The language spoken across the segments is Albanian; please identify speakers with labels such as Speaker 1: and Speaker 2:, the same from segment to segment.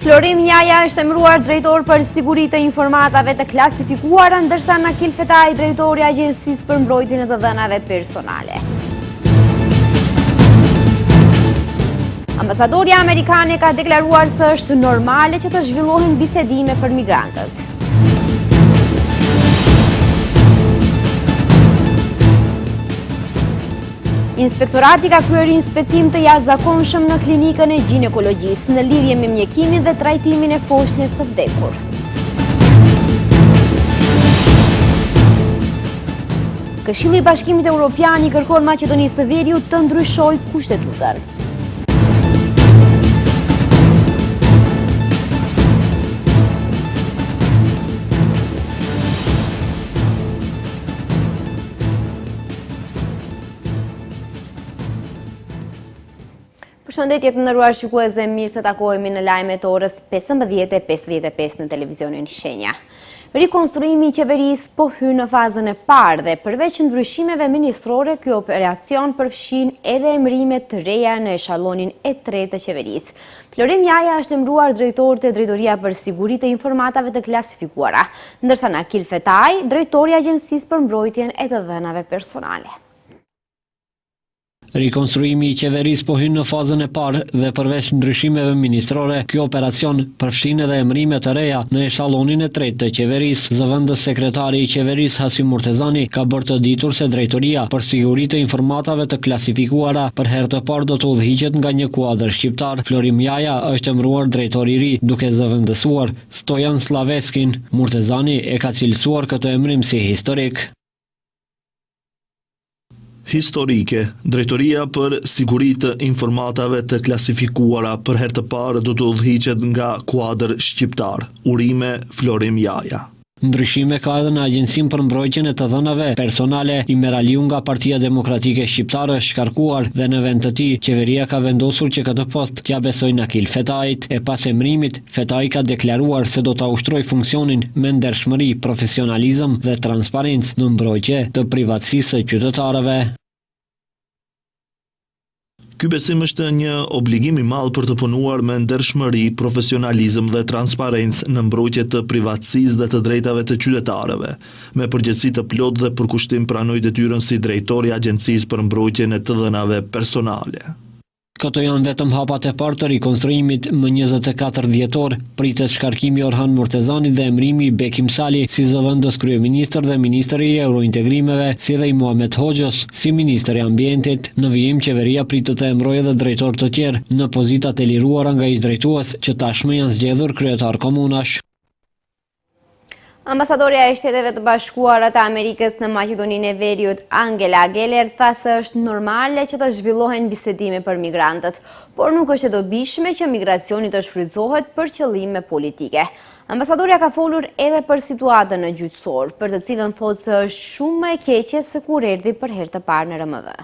Speaker 1: Florim Jaja është emëruar drejtor për siguritë e informatave të klasifikuara, ndërsa Nakil Fetaj, drejtori i Agjencisë për Mbrojtjen e të Dhënave Personale. Ambasadorja amerikane ka deklaruar se është normale që të zhvillohen bisedime për migrantët. Inspektorati ka kryer inspektim të jashtëzakonshëm në klinikën e ginekologjisë në lidhje me mjekimin dhe trajtimin e foshnjës së vdekur. Këshilli i Bashkimit Evropian i kërkon Maqedonisë së Veriut të ndryshojë kushtetutën. Përshëndetje të nderuar shikues, mirë se takohemi në lajmet orës 15:55 në televizionin Shenja. Rikonstruimi i qeverisë po hyn në fazën e parë dhe përveç ndryshimeve ministrore, ky operacion përfshin edhe emërime të reja në eshallonin e 3 të qeverisë. Florim Jaja është emëruar drejtor te Drejtoria për Siguritë e Informatave të Klasifikuara, ndërsa Nakil Fetaj, drejtori i Agjencisë për Mbrojtjen e të Dhënave Personale.
Speaker 2: Rikonstruimi i qeverisë po hyn në fazën e parë dhe përveç ndryshimeve ministrore, ky operacion përfshin edhe emërime të reja në eshallonin e 3 të qeverisë. Zëvendës sekretari i qeverisë Hasim Murtezani ka bërë të ditur se Drejtoria për Siguritë e Informatave të Klasifikuara për herë të parë do të udhëhiqet nga një kuadër shqiptar. Florim Jaja është emëruar drejtor i ri, duke zëvendësuar Stojan Slaveskin. Murtezani e ka cilësuar këtë emërim si historik.
Speaker 3: Historike, Drejtoria për Siguritë e Informatave të Klasifikuara për herë të parë do të udhëhiqet nga kuadër shqiptar. Urime Florim Jaja.
Speaker 2: Ndryshime ka edhe në Agjencinë për Mbrojtjen e të Dhënave Personale. I meraliu nga Partia Demokratike Shqiptare është shkarkuar dhe në vend të tij qeveria ka vendosur që këtë post t'ia besojë Nakil Fetajit. E pas emërimit, Fetaj ka deklaruar se do ta ushtrojë funksionin me ndershmëri, profesionalizëm dhe transparencë në mbrojtje të privatësisë së qytetarëve.
Speaker 3: Ky besim është një obligim i madh për të punuar me ndershmëri, profesionalizëm dhe transparencë në mbrojtje të privatësisë dhe të drejtave të qytetarëve. Me përgjegjësi të plotë dhe përkushtim pranoj detyrën si drejtori i Agjencisë për Mbrojtjen e të Dhënave Personale.
Speaker 2: Këto janë vetëm hapat e parë të rikonstruimit. Më 24 dhjetor pritet shkarkimi Orhan Murtezanit dhe emërimi i Bekim Sali si zëvendës kryeministër dhe ministri i eurointegrimeve, si dhe i Muhamet Hoxhës si ministri i ambientit. Në vijim qeveria pritet të emërojë edhe drejtor të tjerë në pozitat e liruara nga ish drejtues që tashmë janë zgjedhur kryetar komunash.
Speaker 1: Ambasadorja e Shteteve të Bashkuara të Amerikës në Maqedoninë e Veriut, Angela Geller, tha se është normale që të zhvillohen bisedime për migrantët, por nuk është e dobishme që migracioni të shfrytëzohet për qëllime politike. Ambasadorja ka folur edhe për situatën në gjyqësor, për të cilën thotë se është shumë më e keqe se kur erdhi për herë të parë në RMV.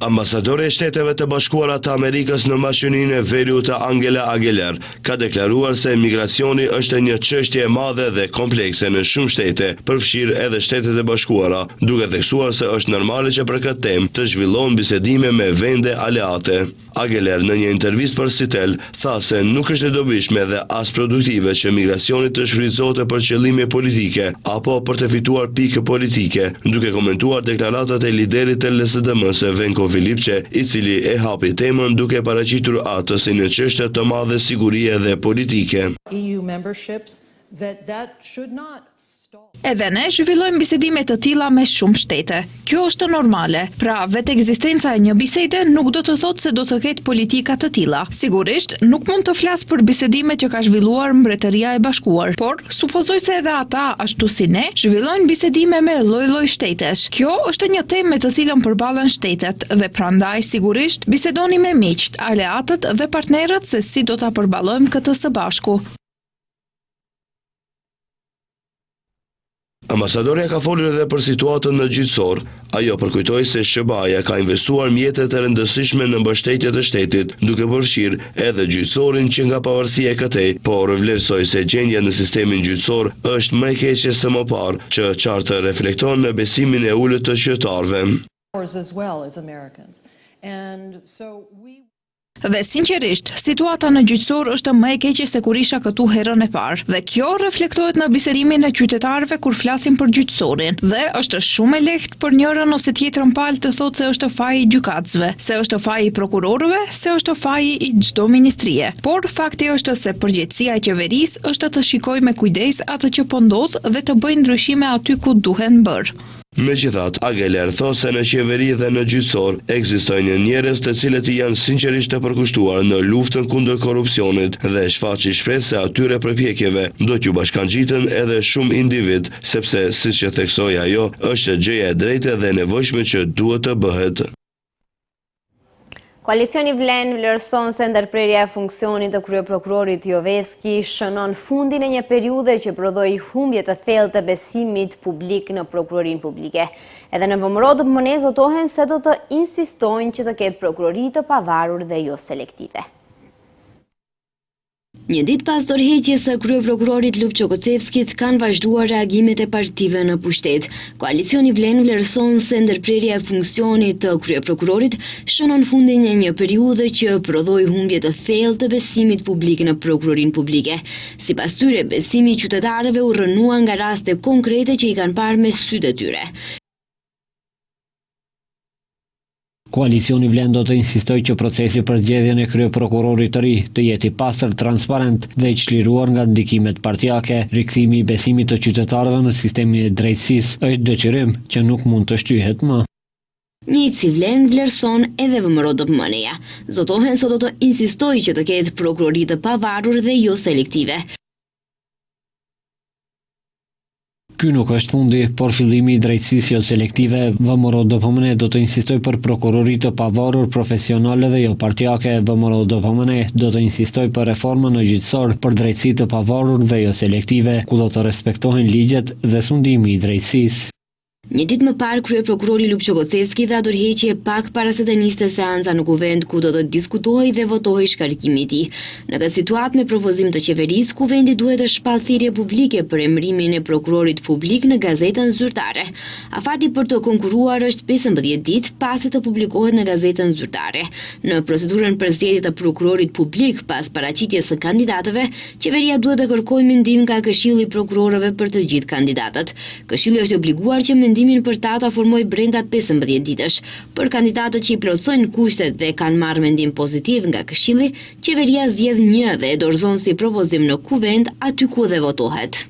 Speaker 4: Ambasadore e Shteteve të Bashkuara të Amerikës në Maqedoninë e Veriut Angela Geller ka deklaruar se migracioni është një çështje e madhe dhe komplekse në shumë shtete, përfshirë edhe Shtetet e Bashkuara, duke theksuar se është normale që për këtë temë të zhvillohen bisedime me vende aleate. Geller në një intervistë për Sitel tha se nuk është e dobishme dhe as produktive që migracioni të shfrytëzohet për qëllime politike apo për të fituar pikë politike, duke komentuar deklaratat e liderit të LSDM-s Venko Filipçe, i cili e hapi temën duke paraqitur atë si një çështje të madhe sigurie dhe politike.
Speaker 5: Edhe ne zhvillojmë bisedime të tilla me shumë shtete. Kjo është normale. Pra, vetë ekzistenca e një bisede nuk do të thotë se do të ketë politika të tilla. Sigurisht, nuk mund të flas për bisedime që ka zhvilluar Mbretëria e Bashkuar, por supozoj se edhe ata, ashtu si ne, zhvillojnë bisedime me lloj-lloj shtetesh. Kjo është një temë me të cilën përballen shtetet dhe prandaj sigurisht bisedoni me miqt, aleatët dhe partnerët se si do ta përballojmë këtë së bashku.
Speaker 4: Ambasadorja ka folur edhe për situatën në gjyqësor. Ajo përkujtoi se SBA-ja ka investuar mjete të rëndësishme në mbështetje të shtetit, duke përfshirë edhe gjyqësorin që nga pavarësia e këtej, por vlerësoi se gjendja në sistemin gjyqësor është më e keqe se më parë, që qartë reflekton në besimin e ulët të qytetarëve.
Speaker 5: Dhe sinqerisht, situata në gjyqësor është më e keqe se kur isha këtu herën e parë. Dhe kjo reflektohet në bisedimin e qytetarëve kur flasin për gjyqësorin. Dhe është shumë e lehtë për njërin ose tjetrën palë të thotë se është faji i gjykatësve, se është faji i prokurorëve, se është faji i çdo ministrie. Por fakti është se përgjegjësia e qeverisë është të shikojë me kujdes atë që po ndodh dhe të bëjë ndryshime aty ku duhen bërë.
Speaker 4: Megjithatë, Ageler thosë se në qeveri dhe në gjyqësor ekzistojnë njerëz të cilët janë sinqerisht të përkushtuar në luftën kundër korrupsionit dhe shfaqi shpresë se atyre përpjekjeve do t'ju bashkangjiten edhe shumë individ, sepse siç e theksoi ajo, është gjëja e drejtë dhe e nevojshme që duhet të bëhet.
Speaker 1: Koalicioni Vlen vlerëson se ndërprerja e funksionit të kryeprokurorit Joveski shënon fundin e një periudhe që prodhoi humbje të thellë të besimit publik në prokurorinë publike. Edhe në Vëmëro DPM zotohen se do të insistojnë që të ketë prokurori të pavarur dhe jo selektive.
Speaker 6: Një ditë pas dorëheqjes së kryeprokurorit Lup Çokocevskit kanë vazhduar reagimet e partive në pushtet. Koalicioni Vlen vlerëson se ndërprerja e funksionit të kryeprokurorit shënon fundin e një periudhe që prodhoi humbje të thellë të besimit publik në prokurorinë publike. Sipas tyre, besimi i qytetarëve u rrënua nga raste konkrete që i kanë parë me sytë e tyre.
Speaker 2: Koalicioni Vlen do të insistojë që procesi për zgjedhjen e kryeprokurorit të ri të jetë i pastër, transparent dhe i çliruar nga ndikimet partijake. Rikthimi i besimit të qytetarëve në sistemin e drejtësisë është detyrim që nuk mund të shtyhet më.
Speaker 6: Njëjtësi Vlen vlerëson edhe Vëmëro DPM-ja. Zotohen se do të insistojë që të ketë prokurori të pavarur dhe jo selektive.
Speaker 2: Ky nuk është fundi, por fillimi i drejtësisë jo selektive. Vëmëro DPM do të insistojë për prokurori të pavarur, profesionale dhe jo partijake. Vëmëro DPM do të insistojë për reformën në gjyqësor, për drejtësi të pavarur dhe jo selektive, ku do të respektohen ligjet dhe sundimi i drejtësisë.
Speaker 6: Një ditë më parë, kryeprokurori Lup Çokocevski dha dorëheqje pak para se të niste seanca në kuvend ku do të diskutohej dhe votohej shkarkimi i tij. Në këtë situatë me propozim të qeverisë, kuvendi duhet të shpall thirrje publike për emërimin e prokurorit publik në gazetën zyrtare. Afati për të konkuruar është 15 ditë pasi të publikohet në gazetën zyrtare. Në procedurën për zgjedhje të prokurorit publik pas paraqitjes së kandidatëve, qeveria duhet të kërkojë mendim nga Këshilli i Prokurorëve për të gjithë kandidatët. Këshilli është obliguar që mendimin për ta formoj brenda 15 ditësh. Për kandidatët që i plotësojnë kushtet dhe kanë marrë mendim pozitiv nga Këshilli, qeveria zgjedh një dhe e dorëzon si propozim në kuvend aty ku dhe votohet.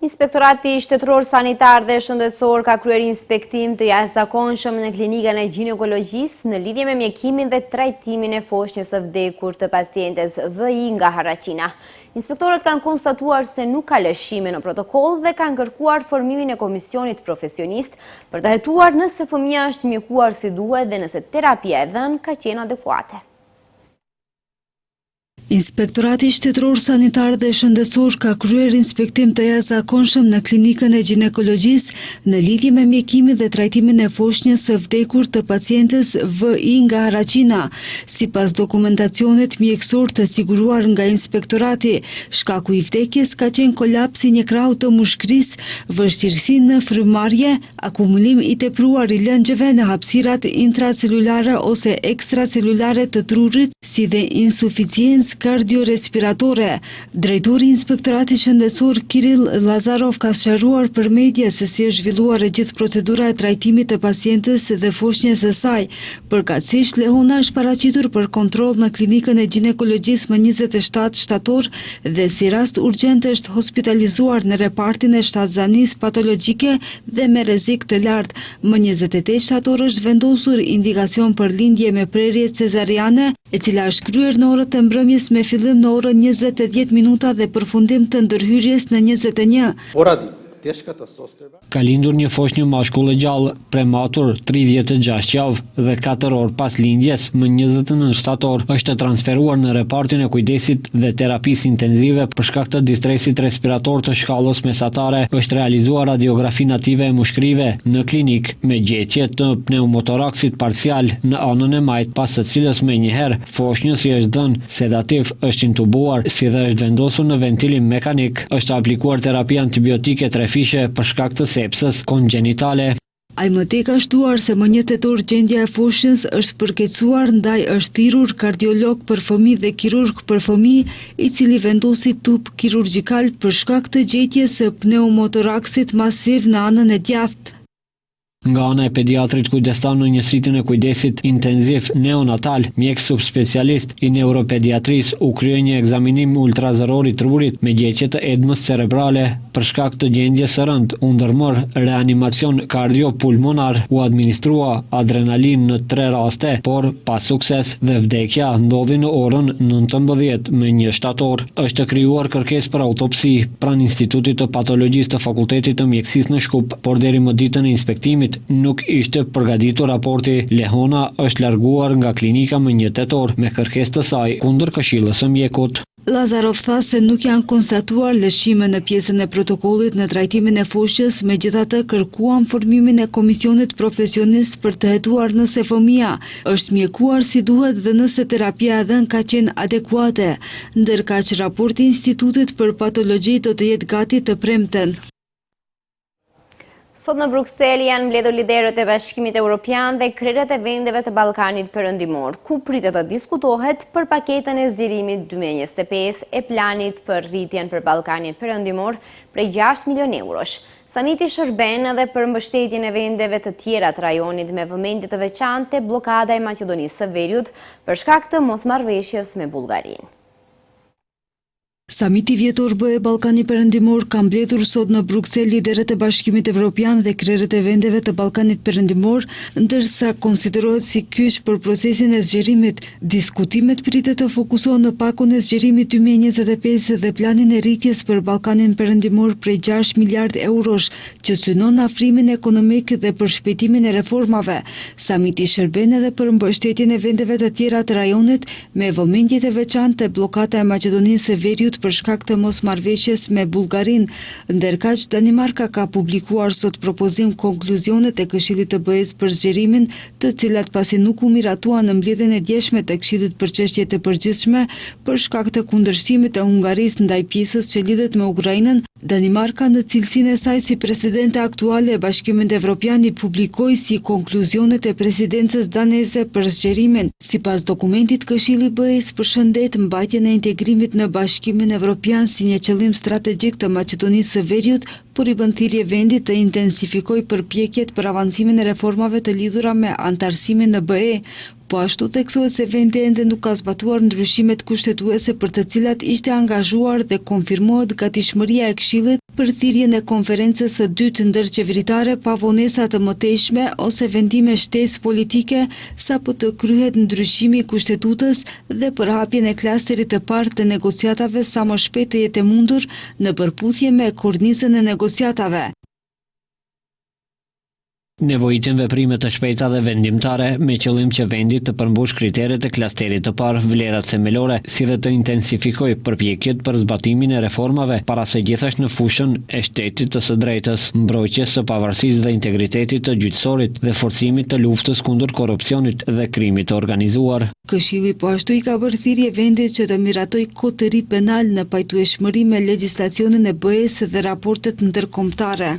Speaker 1: Inspektorati Shtetëror Sanitar dhe Shëndetësor ka kryer inspektim të jashtëzakonshëm në klinikën e ginekologjisë në lidhje me mjekimin dhe trajtimin e foshnjës së vdekur të pacientes VI nga Harracina. Inspektorët kanë konstatuar se nuk ka lëshime në protokoll dhe kanë kërkuar formimin e komisionit profesionist për të hetuar nëse fëmia është mjekuar si duhet dhe nëse terapia e dhënë ka qenë adekuate.
Speaker 7: Inspektorati Shtetëror Sanitar dhe Shëndetësor ka kryer inspektim të jashtëzakonshëm në klinikën e ginekologjisë në lidhje me mjekimin dhe trajtimin e foshnjës së vdekur të pacientes VI nga Harracina. Sipas dokumentacionit mjekësor të siguruar nga inspektorati, shkaku i vdekjes ka qenë kolaps i një krahu të mushkërisë, vështirësi në frymarrje, akumulim i tepruar i lëngjeve në hapësirat intracelulare ose ekstracelulare të trurit, si dhe insuficiencë kardiorespiratore. Drejtori i Inspektoratit Shëndetësor Kirill Lazarov ka sqaruar për media se si është zhvilluar e gjithë procedura e trajtimit të pacientes dhe foshnjës së saj. Përkatësisht, Lehona është paraqitur për kontroll në klinikën e ginekologjisë më 27 shtator dhe si rast urgjent është hospitalizuar në repartin e shtatzanisë patologjike dhe me rrezik të lartë. Më 28 shtator është vendosur indikacion për lindje me prerje cezariane, e cila është kryer në orët e mbrëmjes me fillim në orën 20:10 dhe përfundim të ndërhyrjes në 21.
Speaker 2: Ka lindur një foshnjë mashkull gjallë, prematur, 36 javë dhe 4 orë pas lindjes, më 29 shtator, është transferuar në repartin e kujdesit dhe terapisë intenzive për shkak të distresit respirator të shkallës mesatare. Është realizuar radiografi native e mushkërive në klinik me gjetje të pneumotoraksit parcial në anën e majt, pas së cilës menjëherë foshnjës i është dhënë sedativ, është intubuar, si dhe është vendosur në ventilim mekanik, është aplikuar terapia antibiotike 3 fishe për shkak të sepsës kongenitale.
Speaker 7: Ai më tek ka shtuar se më 1 tetor gjendja e foshnjës është përkeqësuar ndaj është thirrur kardiolog për fëmijë dhe kirurg për fëmijë, i cili vendosi tub kirurgjikal për shkak të gjetjes së pneumotoraksit masiv në anën e djathtë.
Speaker 2: Nga ana e pediatrit kujdestar në njësitin e kujdesit intenziv neonatal, mjek subspecialist i neuropediatris u krye një ekzaminim ultrazëror i trurit me gjeqje të edmës cerebrale për shkak të gjendjes së rënd, u ndërmor reanimacion kardiopulmonar, u administrua adrenalin në 3 raste, por pa sukses dhe vdekja ndodhi në orën 19:01 shtator. Është krijuar kërkesë për autopsi pranë Institutit të Patologjisë të Fakultetit të Mjekësisë në Shkup, por deri më ditën e inspektimit nuk ishte përgatitur raporti. Lehona është larguar nga klinika më 1 tetor me kërkesë të saj kundër këshillës së mjekut.
Speaker 7: Lazarov tha se nuk janë konstatuar lëshime në pjesën e protokollit në trajtimin e foshnjës, megjithatë kërkuan formimin e komisionit profesionist për të hetuar nëse fëmia është mjekuar si duhet dhe nëse terapia e dhënë ka qenë adekuate, ndërkaq raporti i Institutit për Patologji do të jetë gati të premten.
Speaker 1: Sot në Bruksel janë mbledhur liderët e Bashkimit Evropian dhe krerët e vendeve të Ballkanit Perëndimor, ku pritet të diskutohet për paketën e zgjerimit 2025 e planit për rritjen për Ballkanin Perëndimor prej 6 milion eurosh. Samiti shërben edhe për mbështetjen e vendeve të tjera të rajonit me vëmendje të veçantë bllokada e Maqedonisë së Veriut për shkak të mosmarrëveshjes me Bullgarinë.
Speaker 7: Samiti vjetor BE Ballkani Perëndimor ka mbledhur sot në Bruksel liderët e Bashkimit Evropian dhe krerët e vendeve të Ballkanit Perëndimor, ndërsa konsiderohet si kyç për procesin e zgjerimit. Diskutimet pritet të fokusohen në pakun e zgjerimit 2025 dhe planin e rritjes për Ballkanin Perëndimor prej 6 miliard eurosh, që synon afrimin ekonomik dhe përshpejtimin e reformave. Samiti shërben edhe për mbështetjen e vendeve të tjera të rajonit me vëmendje të veçantë bllokata e Maqedonisë së Veriut për shkak të mosmarrëveshjes me Bullgarinë, ndërkaq Danimarka ka publikuar sot propozim konkluzionet e Këshillit të BE-s për zgjerimin, të cilat pasi nuk u miratuan në mbledhjen e djeshme të Këshillit për çështje të përgjithshme për shkak të kundërshtimit të Hungarisë ndaj pjesës që lidhet me Ukrainën, Danimarka në cilësinë e saj si presidente aktuale e Bashkimit Evropian i publikoi si konkluzionet e presidencës daneze për zgjerimin. Sipas dokumentit, Këshilli i BE-s përshëndet mbajtjen e integrimit në Bashkimin Evropian si një qëllim strategjik të Maqedonisë së Veriut, por i bën thirrje vendit të intensifikojë përpjekjet për avancimin e reformave të lidhura me antarësimin në BE. Po ashtu theksohet se vendi ende nuk ka zbatuar ndryshimet kushtetuese për të cilat ishte angazhuar dhe konfirmohet gatishmëria e Këshillit për thirrjen e konferencës së dytë ndërqeveritare pa vonesa të mëtejshme ose vendime shtesë politike sapo të kryhet ndryshimi i kushtetutës dhe për hapjen e klasterit të parë të negociatave sa më shpejt të jetë e mundur në përputhje me kornizën e negociatave.
Speaker 2: Nevojiten veprime të shpejta dhe vendimtare me qëllim që vendi të përmbush kriteret e klasterit të parë, vlerat themelore, si dhe të intensifikojë përpjekjet për zbatimin e reformave, para se gjithashtu në fushën e shtetit të së drejtës, mbrojtjes së pavarësisë dhe integritetit të gjyqësorit dhe forcimit të luftës kundër korrupsionit dhe krimit të organizuar.
Speaker 7: Këshilli po ashtu i ka bërë thirrje vendit që të miratoj kod të ri penal në pajtueshmëri me legjislacionin e BE-s dhe raportet ndërkombëtare.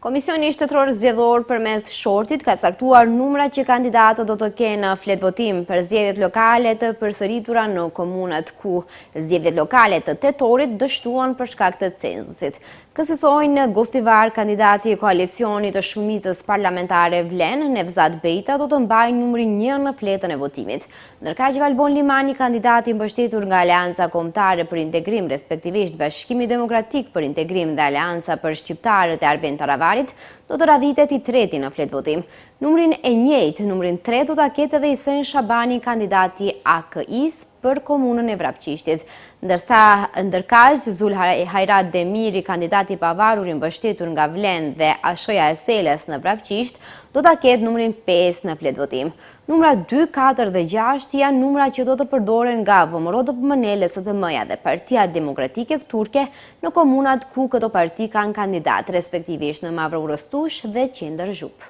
Speaker 1: Komisioni Shtetëror Zgjedhor përmes shortit ka caktuar numrat që kandidatët do të kenë në fletvotim për zgjedhjet lokale të përsëritura në komunat ku zgjedhjet lokale të tetorit dështuan për shkak të censusit. Kësajsojnë Gostivar, kandidati i koalicionit të shumicës parlamentare Vlen, Nevzat Bejta, do të mbajë numrin 1 në fletën e votimit. Ndërkaq Valbon Limani, kandidati mbështetur nga Aleanca Kombëtare për Integrim, respektivisht Bashkimi Demokratik për Integrim dhe Aleanca për Shqiptarët e Arben Taravarit, do të radhitet i treti në fletë votim. Numrin e njëjtë, numrin 3 do ta ketë edhe Isen Shabani, kandidati AKI-s për komunën e Vrapçishtit. Ndërkaq Zul Hajrat Demiri, kandidati i pavarur i mbështetur nga Vlen dhe ASH-ja e Seles në Vrapçisht, do ta ketë numrin 5 në fletë votim. Numrat 2, 4 dhe 6 janë numra që do të përdoren nga VMRO DPMN, LSDM-ja dhe Partia Demokratike Turke në komunat ku këto parti kanë kandidat, respektivisht në Mavro Urostush dhe Qendër Zhup.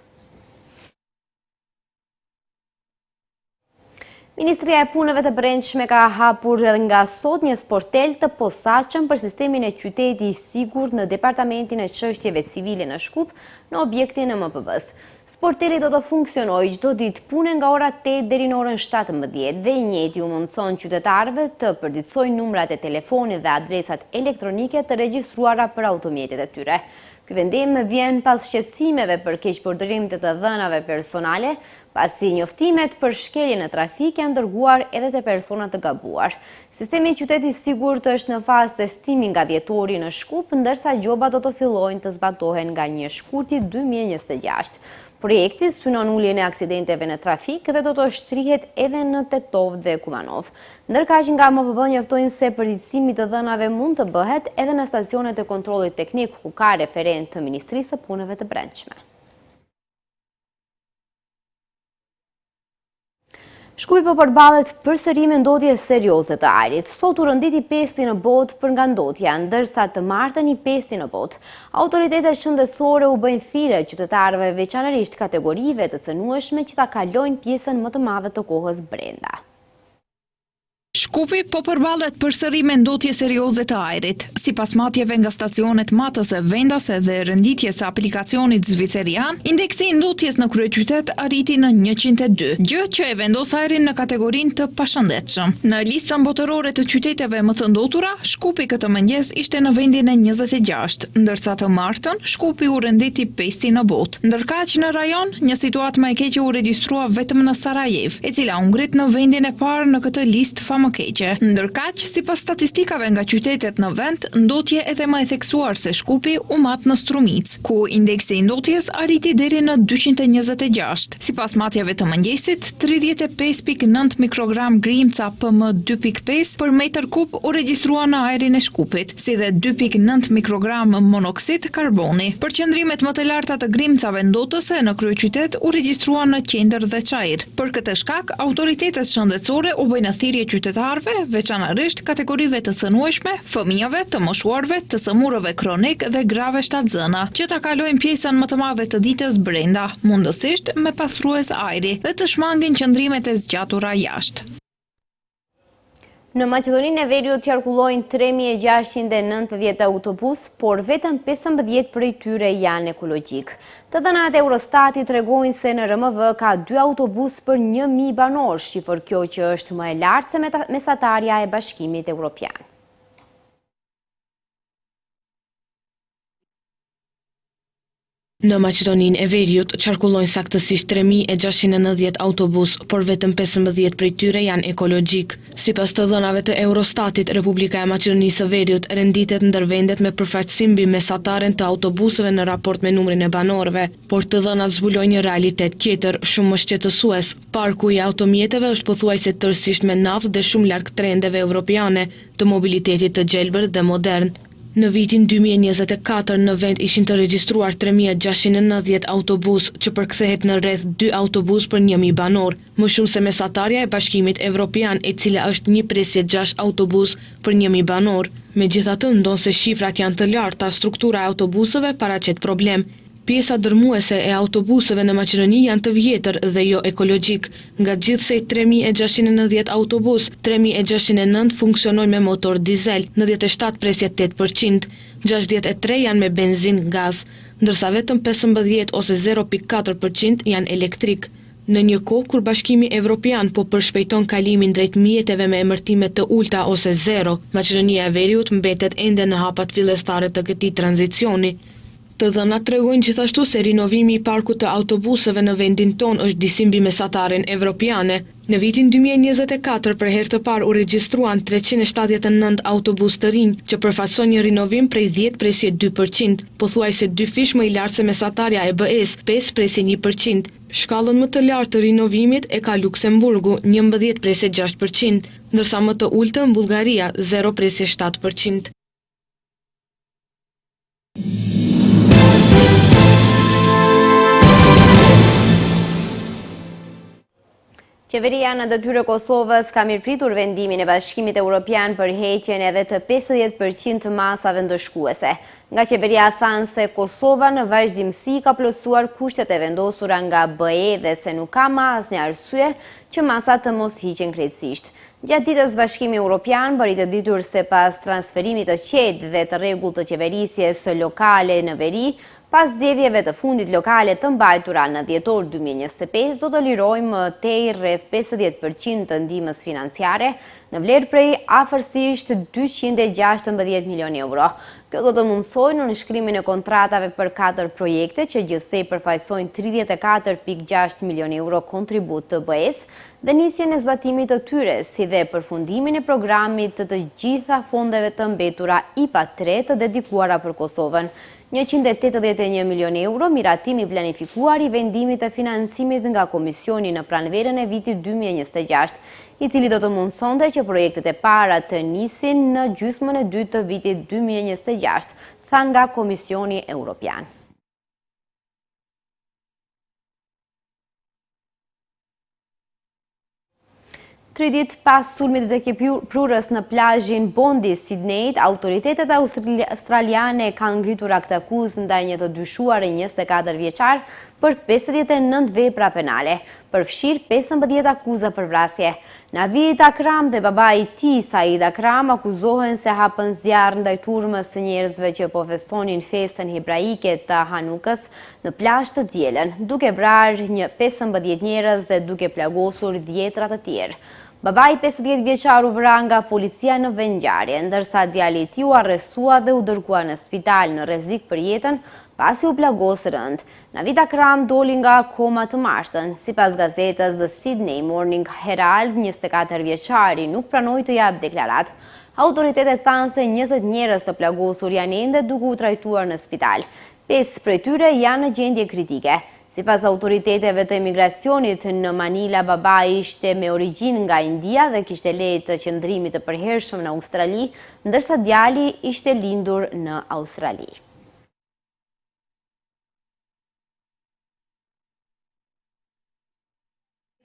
Speaker 1: Ministria e Punëve të Brendshme ka hapur nga sot një sportel të posaçëm për sistemin e qyteti i sigurt në Departamentin e Çështjeve Civile në Shkup në objektin e MPB-s. Sporteli do të funksionojë çdo ditë pune nga ora 8 deri në orën 17 dhe i njëjti u mundson qytetarëve të përditësojnë numrat e telefonit dhe adresat elektronike të regjistruara për automjetet e tyre. Ky vendim vjen pas shqetësimeve për keqpërdorim të dhënave personale, pasi njoftimet për shkelje në trafik janë dërguar edhe te persona të gabuar. Sistemi qyteti sigurt është në fazë testimi nga dhjetori në Shkup, ndërsa gjoba do të fillojnë të zbatohen nga 1 shkurti 2026. Projekti synon uljen e aksidenteve në trafik dhe do të shtrihet edhe në Tetov dhe Kumanov. Ndërkaq nga MPB njoftojnë se përditësimi të dhënave mund të bëhet edhe në stacionet e kontrollit teknik ku ka referent të Ministrisë së Punëve të Brendshme. Shkupi po përballet përsëri me ndotje serioze të ajrit. Sot u rënditi pesti në botë për nga ndotja, ndërsa të martën i pesti në botë. Autoritetet shëndetësore u bëjnë thirrje qytetarëve, veçanërisht kategorive të cënueshme që ta kalojnë pjesën më të madhe të kohës brenda.
Speaker 5: Shkupi po përballet përsëri me ndotje serioze të ajrit. Sipas matjeve nga stacionet matëse vendase dhe rënditjes së aplikacionit zvicerian, indeksi i ndotjes në kryeqytet arriti në 102, gjë që e vendos ajrin në kategorinë të pashëndetshëm. Në listën botërore të qyteteve më të ndotura, Shkupi këtë mëngjes ishte në vendin e 26, ndërsa të martën Shkupi u rënditi pesti në botë. Ndërkaq në rajon, një situatë më e keqe u regjistrua vetëm në Sarajev, e cila u ngrit në vendin e parë në këtë listë më keqe. Ndërkaq, sipas statistikave nga qytetet në vend, ndotje edhe më e theksuar se Shkupi u mat në Strumic, ku indeksi i ndotjes arriti deri në 226. Sipas matjeve të mëngjesit, 35.9 mikrogram grimca PM2.5 për metër kub u regjistrua në ajrin e Shkupit, si dhe 2.9 mikrogram monoksid karboni. Përqendrimet më të larta të grimcave ndotëse në kryeqytet u regjistruan në qendër dhe çajër. Për këtë shkak, autoritetet shëndetësore u bëjnë thirrje qytetarëve, veçanërisht kategorive të cënueshme, fëmijëve, të moshuarve, të sëmurëve kronik dhe grave shtatzëna, që ta kalojnë pjesën më të madhe të ditës brenda, mundësisht me pastrues ajri, dhe të shmangin qëndrimet e zgjatura jashtë.
Speaker 1: Në Maqedoninë e Veriut qarkullojnë 3690 autobus, por vetëm 15 prej tyre janë ekologjik. Të dhënat e Eurostatit tregojnë se në RMV ka 2 autobus për 1000 banor, shifër kjo që është më e lartë se mesatarja e Bashkimit Evropian.
Speaker 8: Në Maqedoninë e Veriut qarkullojnë saktësisht 3690 autobus, por vetëm 15 prej tyre janë ekologjik. Sipas të dhënave të Eurostatit, Republika e Maqedonisë së Veriut renditet ndër vendet me përfaqësim mbi mesataren të autobuseve në raport me numrin e banorëve, por të dhënat zbulojnë një realitet tjetër, shumë më shqetësues. Parku i automjeteve është pothuajse tërësisht me naftë dhe shumë larg trendeve evropiane të mobilitetit të gjelbër dhe modern. Në vitin 2024 në vend ishin të regjistruar 3690 autobus, që përkthehet në rreth 2 autobus për 1000 banor, më shumë se mesatarja e Bashkimit Evropian, e cila është 1.6 autobus për 1000 banor. Megjithatë, ndonse shifrat janë të larta, struktura e autobuseve paraqet problem. Pjesa dërmuese e autobuseve në Maqedoni janë të vjetër dhe jo ekologjik. Nga gjithsej 3690 autobus, 3609 funksionojnë me motor dizel, 97 presje 8%, 63 janë me benzin gaz, ndërsa vetëm 15 ose 0.4% janë elektrik. Në një kohë kur Bashkimi Evropian po përshpejton kalimin drejt mjeteve me emërtime të ulta ose zero, Maqedonia e Veriut mbetet ende në hapat fillestare të këtij tranzicioni. Të dhënat tregojnë gjithashtu se rinovimi i parkut të autobuseve në vendin ton është disim mbi mesataren evropiane. Në vitin 2024 për herë të parë u regjistruan 379 autobus të rinj, që përfaqëson një rinovim prej 10.2%, pothuajse 2 fish më i lartë se mesatarja e BE-s, 5.1%. Shkallën më të lartë të rinovimit e ka Luksemburgu, 11.6%, ndërsa më të ultën Bullgaria, 0.7%.
Speaker 1: Qeveria në detyrë e Kosovës ka mirëpritur vendimin e Bashkimit Evropian për heqjen edhe të 50% të masave ndëshkuese. Nga qeveria thanë se Kosova në vazhdimsi ka plotësuar kushtet e vendosura nga BE dhe se nuk ka më asnjë arsye që masat të mos hiqen krejtësisht. Gjatë ditës Bashkimi Evropian bëri të ditur se pas transferimit të qetë dhe të rregullt të qeverisjes lokale në veri, pas zgjedhjeve të fundit lokale të mbajtura në dhjetor 2025, do të lirojmë tej rreth 50% të ndihmës financiare në vlerë prej afërsisht 216 milion euro. Kjo do të mundsojë në nënshkrimin e kontratave për 4 projekte që gjithsej përfaqësojnë 34.6 milion euro kontribut të BE-s dhe nisjen e zbatimit të tyre, si dhe përfundimin e programit të gjitha fondeve të mbetura IPA 3 të dedikuara për Kosovën. 181 milion euro miratimi planifikuar i vendimit të financimit nga Komisioni në pranverën e vitit 2026, i cili do të mundsonte që projektet e para të nisin në gjysmën e dytë të vitit 2026, thanë nga Komisioni Evropian. Tri ditë pas sulmit të keqprurës në plazhin Bondi, Sydneyt, autoritetet australiane kanë ngritur akt akuzë ndaj një të dyshuar 24 vjeçar për 59 vepra penale, përfshirë 15 akuza për vrasje. Navid Akram dhe babai i tij, Said Akram, akuzohen se hapën zjarr ndaj turmës së njerëzve që po festonin festën hebraike të Hanukës në plazh të dielën, duke vrarë 15 njerëz dhe duke plagosur 10 të tjerë. Babai 50 vjeçar u vra nga policia në vendngjarje, ndërsa djali i tij u arrestua dhe u dërgua në spital në rrezik për jetën pasi u plagos rënd. Navid Akram doli nga koma të mashtën. Sipas gazetës The Sydney Morning Herald, 24 vjeçari nuk pranoi të jap deklarat. Autoritetet thanë se 20 njerëz të plagosur janë ende duke u trajtuar në spital. 5 prej tyre janë në gjendje kritike. Sipas autoriteteve të imigracionit në Manila, babai ishte me origjinë nga India dhe kishte leje të qëndrimit të përhershëm në Australi, ndërsa djali ishte lindur në Australi.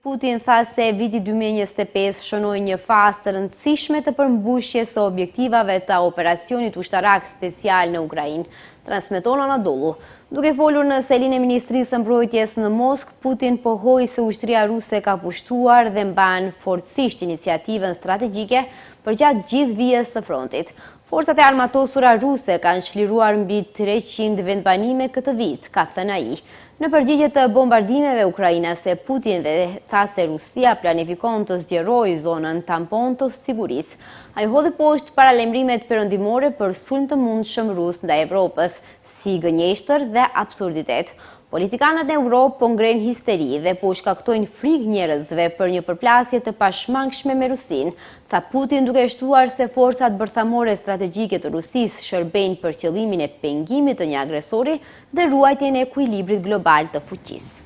Speaker 1: Putin tha se viti 2025 shënoi një fazë të rëndësishme të përmbushjes së objektivave të operacionit ushtarak special në Ukrainë, transmeton Anadolu. Duke folur në selin e Ministrisë së Mbrojtjes në Moskë, Putin pohoi se ushtria ruse ka pushtuar dhe mban forcisht iniciativën strategjike përgjatë gjithë vijës së frontit. Forcat e armatosura ruse kanë çliruar mbi 300 vendbanime këtë vit, ka thënë ai. Në përgjigje të bombardimeve ukrainase, Putin dhe tha se Rusia planifikon të zgjerojë zonën tampon të sigurisë. Ai hodhi poshtë paralajmërimet perëndimore për sulm të mundshëm rus ndaj Evropës, si gënjeshtër dhe absurditet. Politikanët në Europë po ngrenë histeri dhe po shkaktojnë frikë njerëzve për një përplasje të pashmangshme me Rusinë, tha Putin duke shtuar se forcat bërthamore strategjike të Rusisë shërbejnë për qëllimin e pengimit të një agresori dhe ruajtjen e ekuilibrit global të fuqisë.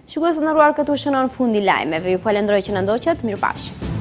Speaker 1: Shikues të nderuar, këtu shënon fundi lajmeve. Ju falenderoj që na ndoqët. Mirupafshim.